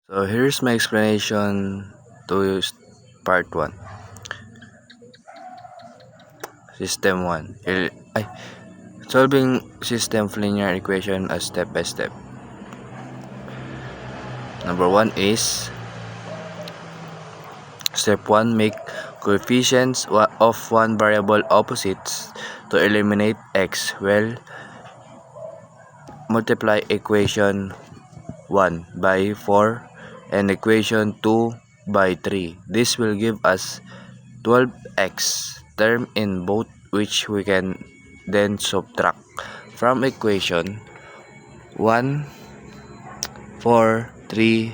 So here's my explanation to part 1. System 1. Solving system of linear equation as step by step. Number 1 is step 1, make coefficients of one variable opposites to eliminate x. Well, multiply equation 1 by 4 and equation 2 by 3. This will give us 12x term in both, which we can then subtract from equation 1, 4, 3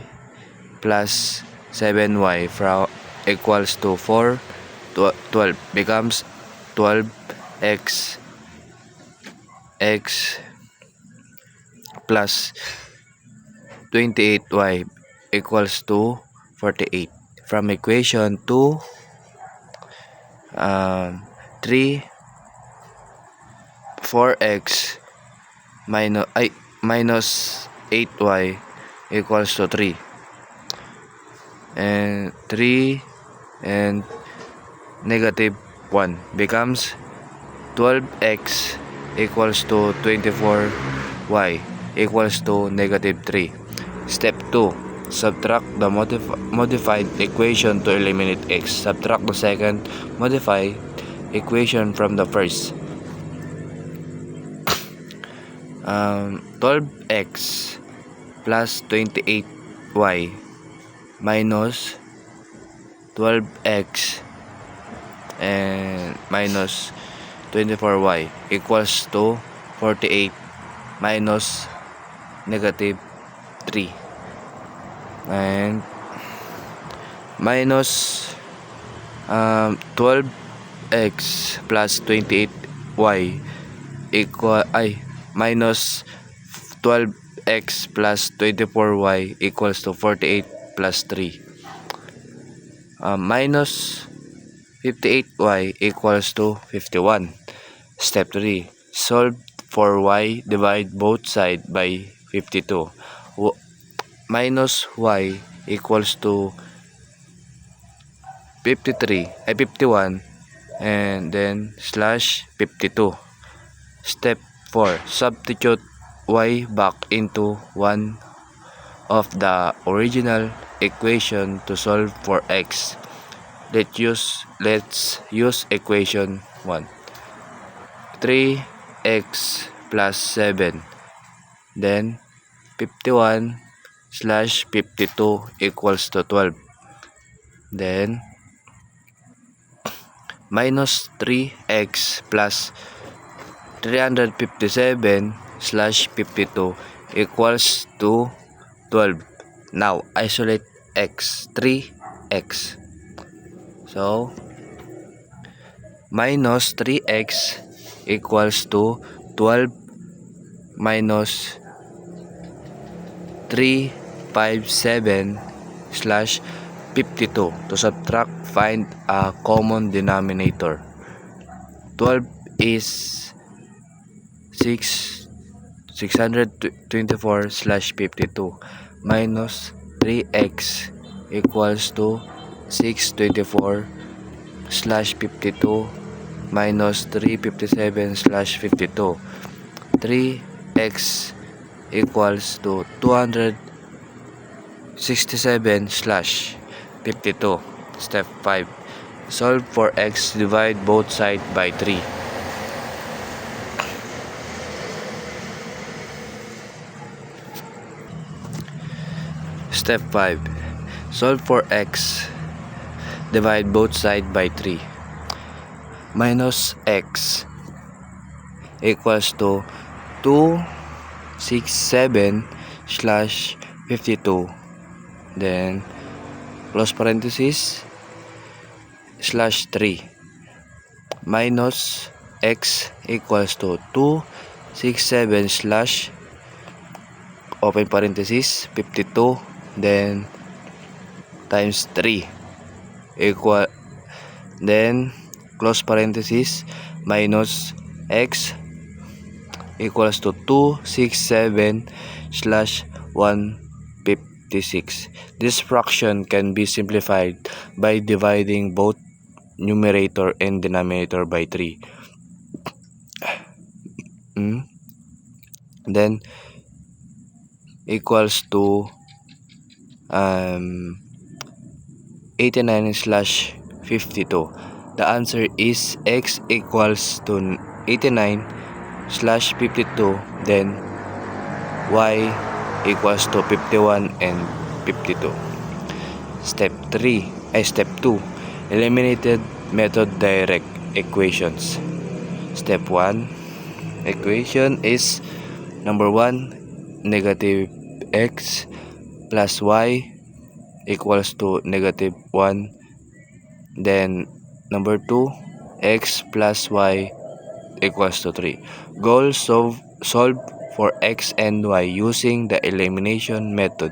plus 7y from equals to 4, 12 becomes 12x plus 28y equals to 48. From equation 2, 4x minus 8y equals to 3, and 3 and negative 1 becomes 12x equals to 24y equals to negative 3. Step 2, subtract the modified equation to eliminate x. Subtract the second modified equation from the first. 12x plus 28y minus 12x and minus 24y equals to 48 minus negative 3, and minus 12x plus 28y minus 12x plus 24y equals to 48 plus 3, minus 58y equals to 51. Step 3, solve for y, divide both sides by 52. Minus y equals to 51, and then slash 52. Step 4, substitute y back into one of the original equation to solve for x. Let's use equation 1. 3x plus 7, then 51 slash 52 equals to 12, then minus 3x plus 357 slash 52 equals to 12. Now isolate x, 3x. So minus 3x equals to 12 minus 357 slash 52. To subtract, find a common denominator. 12 is 624 slash 52 minus 3x equals to 624 slash 52 minus 357 slash 52. 3x equals to 267 slash 52. Step 5, solve for x, divide both sides by 3. Step 5, solve for x, divide both sides by 3. Minus x equals to 267 slash 52, then close parenthesis slash 3, minus x equals to 267 slash open parenthesis 52, then times 3 equal, then close parenthesis minus x equals to 267 slash 56. This fraction can be simplified by dividing both numerator and denominator by 3. Then equals to 89/52. The answer is x equals to 89/52, then y equals to 51 and 52. Step 2, eliminated method direct equations. Step 1, equation is number 1, negative x plus y equals to negative 1. Then number 2, x plus y equals to 3. Goal: solve for x and y using the elimination method.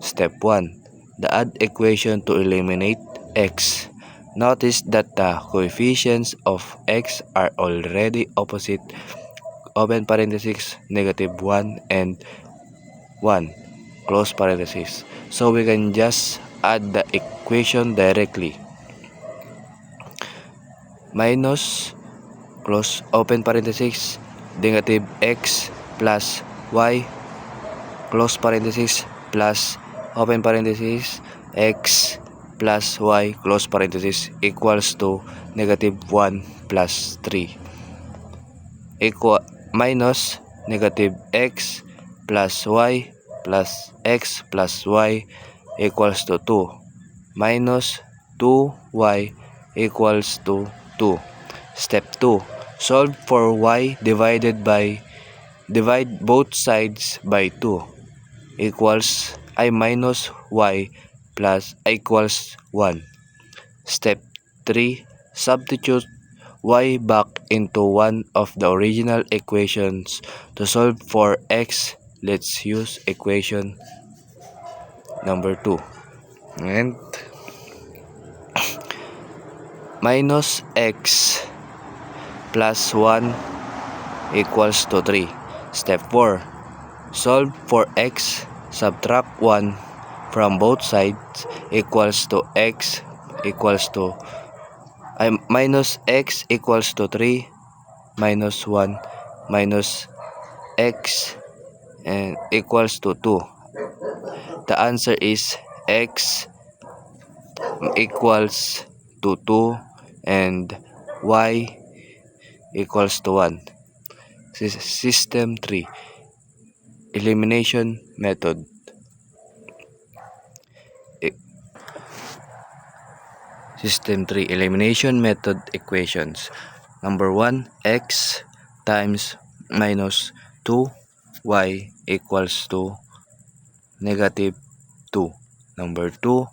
Step 1, the add equation to eliminate x. Notice that the coefficients of x are already opposite, open parenthesis, negative 1 and 1, close parenthesis. So we can just add the equation directly. Minus, close, open parenthesis, negative x plus y, close parenthesis, plus, open parenthesis, x plus y, close parenthesis, equals to negative 1 plus 3. Minus negative x plus y plus x plus y equals to 2. Minus 2y equals to 2. Step 2, solve for y divide both sides by 2 equals minus y plus equals 1. Step 3, substitute y back into one of the original equations to solve for x. Let's use equation number 2. And minus x plus 1 equals to 3. Step 4, solve for x, subtract 1 from both sides equals to x equals to minus x equals to 3 minus 1 minus x and equals to 2. The answer is x equals to 2 and y equals to 1. System 3, elimination method. System 3, elimination method equations. Number 1, x times minus 2y equals to negative 2. Number 2,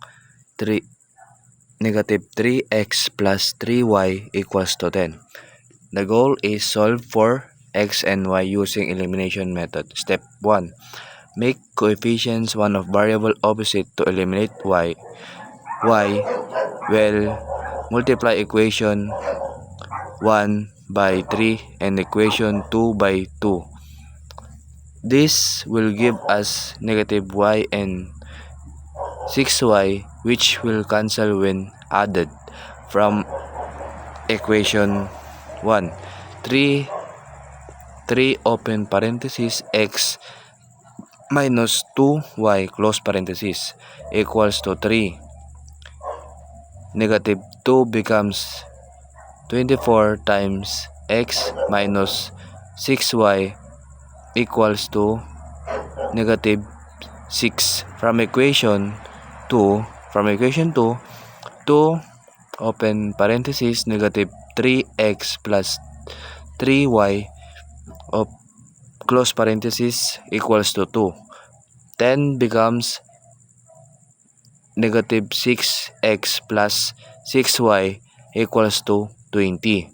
negative 3x plus 3y equals to 10. The goal is solve for x and y using elimination method. Step 1, make coefficients one of variable opposite to eliminate y. Well, multiply equation 1 by 3 and equation 2 by 2. This will give us negative y and 6y, which will cancel when added from equation 1. 3 open parenthesis x minus 2y close parenthesis equals to 3. Negative 2 becomes 24 times x minus 6y equals to negative 6. From equation 2, 2 open parenthesis negative 3x plus 3y of close parenthesis equals to 2. 10 becomes negative 6x plus 6y equals to 20.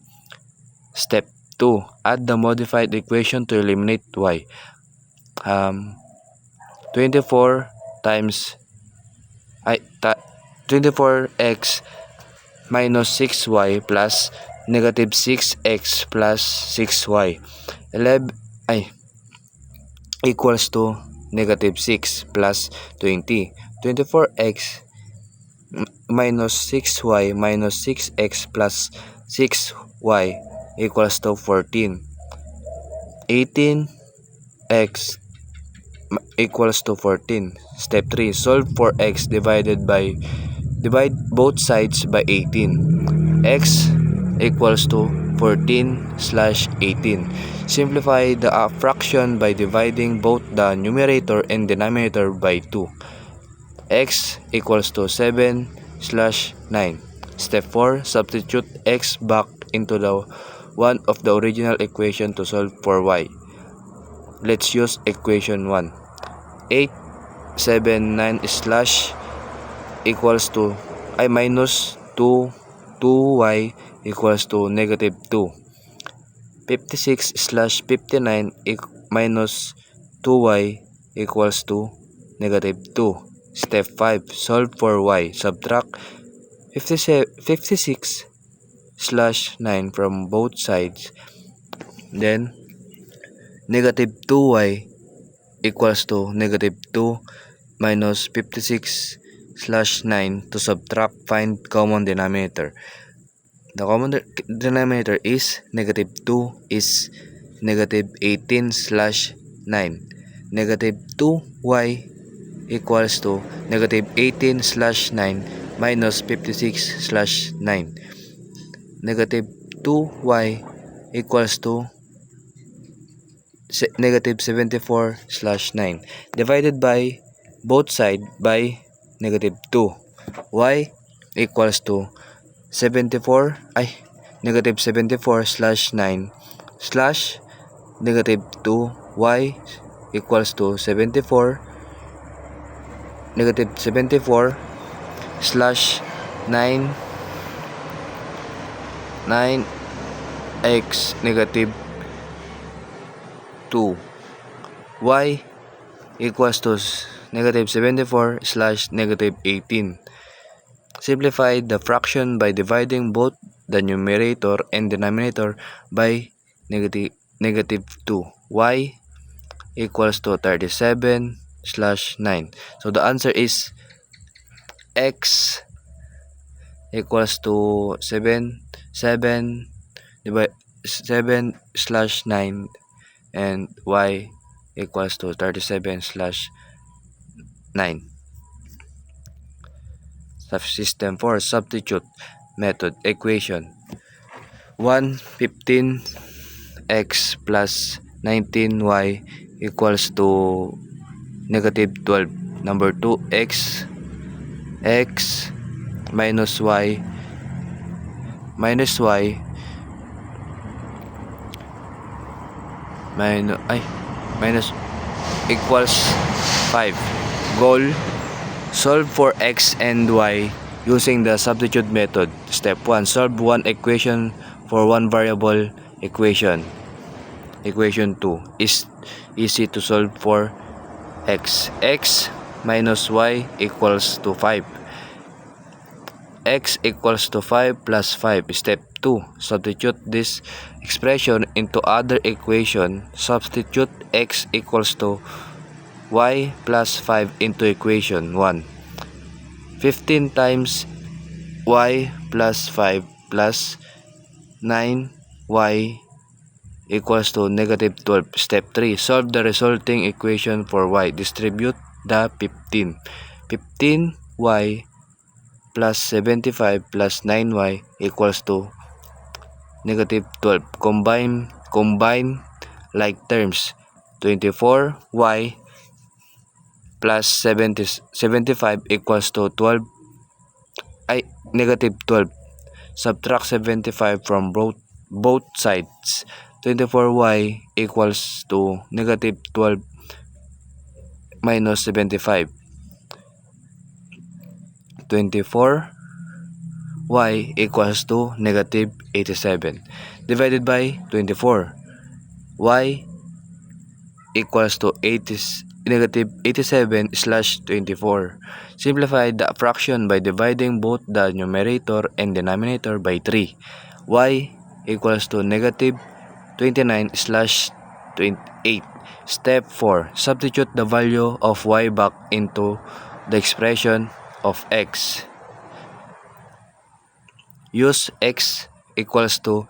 Step 2, add the modified equation to eliminate y. 24 times 24x minus 6y plus negative 6x plus 6y equals to negative 6 plus 20. 24x minus 6y minus 6x plus 6y equals to 14. 18x equals to 14. Step 3. Solve for x divide both sides by 18. X equals to 14/18. Simplify the fraction by dividing both the numerator and denominator by 2. X equals to 7/9. Step 4. Substitute x back into the one of the original equation to solve for y. Let's use equation 1. 8, 7, 9 slash equals to minus 2y equals to negative 2. 56/59 minus 2y equals to negative 2. Step 5. Solve for y. Subtract 56/9 from both sides. Then, negative 2y equals to negative 2 minus 56/9 to subtract. Find common denominator. The common denominator is negative 2 is negative 18/9. Negative 2y equals to negative 18/9 minus 56/9. Negative 2y equals to negative 74/9. Divided by both sides by negative 2. Y equals to negative 74/9 slash negative 2y equals to 74 negative 74/9 9x negative 2. Y equals to negative 74/negative 18. Simplify the fraction by dividing both the numerator and denominator by negative 2. Y equals to 37/9. So the answer is x equals to 7/9 and y equals to 37/9. System 4. Substitute method. Equation 1. 15x plus 19y equals to negative 12. Number 2. X minus y minus equals 5. Goal: solve for x and y using the substitute method. Step 1. Solve one equation for one variable equation. Equation 2 is easy to solve for x. X minus y equals to 5. X equals to 5 plus 5. Step 2. Substitute this expression into other equation. Substitute x equals to y plus 5 into equation 1. 15 times y plus 5 plus 9y equals to negative 12. Step 3. Solve the resulting equation for y. Distribute the 15. 15y plus 75 plus 9y equals to negative 12. Combine like terms. 24y plus 75 equals to negative 12. Subtract 75 from both sides. 24y equals to negative 12 minus 75. 24y equals to negative 87. Divided by 24. Y equals to negative 87/24. Simplify the fraction by dividing both the numerator and denominator by 3. Y equals to negative 29/3 8. Step 4. Substitute the value of y back into the expression of x. Use x equals to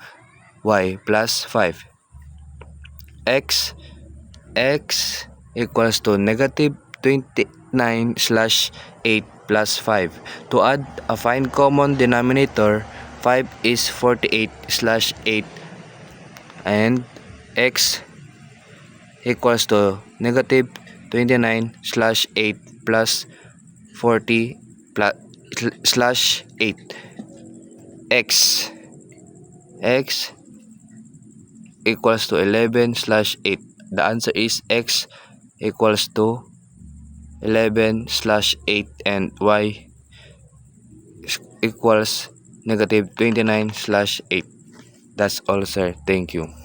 y plus 5. x equals to negative 29 slash 8 plus 5. To add a find common denominator, 5 is 48 slash 8 and x equals to negative 29 slash 8 plus 40 plus slash 8. x equals to 11 slash 8. The answer is x equals to 11 slash 8 and y equals negative 29 slash 8. That's all, sir. Thank you.